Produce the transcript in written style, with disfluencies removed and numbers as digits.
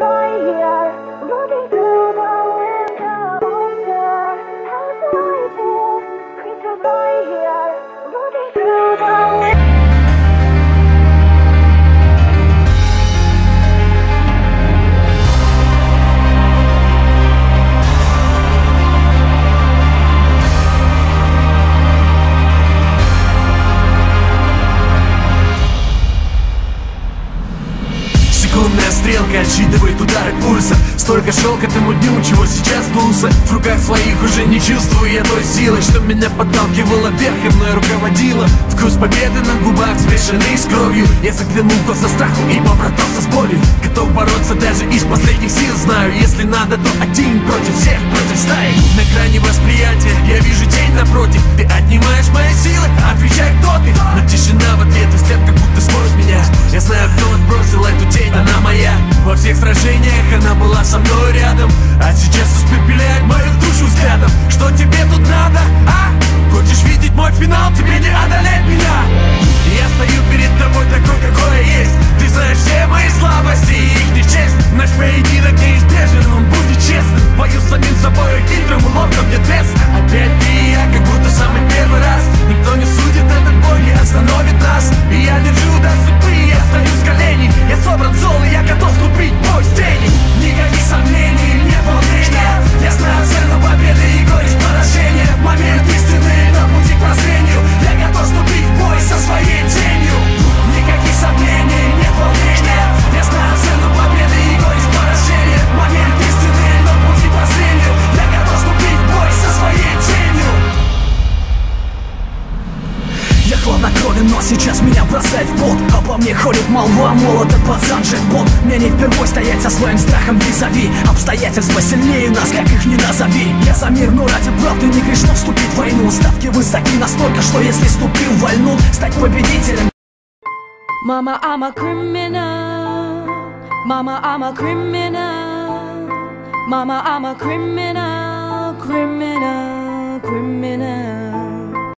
right here, looking through the window. Wonder how life is. Creatures right here, looking through the window. Секундная стрелка отсчитывает удары пульса. Столько шел к этому дню, чего сейчас сдулся. В руках своих уже не чувствую я той силы, что меня подталкивала вверх и мной руководила. Вкус победы на губах, смешанный с кровью. Я заглянул в глаза страху и побратался с болью. Готов бороться даже из последних сил. Знаю, если надо, то один против всех, против стаи. На грани восприятия я вижу тень напротив. Ты отнимаешь мои силы, отвечай, кто ты. Но тишина в ответ, взгляд как будто скорость меня. Я знаю, кто отбросил эту тень, она моя. Во всех сражениях она была со мной рядом, а сейчас испепеляет мою душу взглядом. Что тебе тут надо, а? Хочешь видеть мой финал, тебе не одолеть меня. Я стою перед тобой такой, какой я есть. Ты знаешь все мои слабости и их нечесть. Наш поединок неизбежен, он будет честным. Бою с самим собой, хитрым уловком нет вес. Опять ты и я, как будто самый первый раз. Никто не судит, этот бой не остановит нас. И я держу до судьбы, я стою с коленей. Я собран зол, и я готов вступить в бой с тенью. Никаких сомнений, нет волнения. Я знаю цену победы и горечь поражения. Момент истины на пути к прозрению. Я готов вступить в бой со своей тенью. Никаких сомнений, нет волнения. Я знаю цену победы и горечь поражения. Момент истины на пути к прозрению. Я готов вступить в бой со своей тенью. Я хладнокровен, но сейчас меня бросает в пот. Обо мне ходит молва, молодой пацан джекпот. Мне не впервой стоять со своим страхом визави. Обстоятельства сильнее нас, как их не назови. Я за мир, но ради правды не грешно вступить в войну. Ставки высоки настолько, что если ступил в войну, стать победителем. Mama, I'm a criminal. Mama, I'm a criminal. Mama, I'm a criminal, criminal, criminal.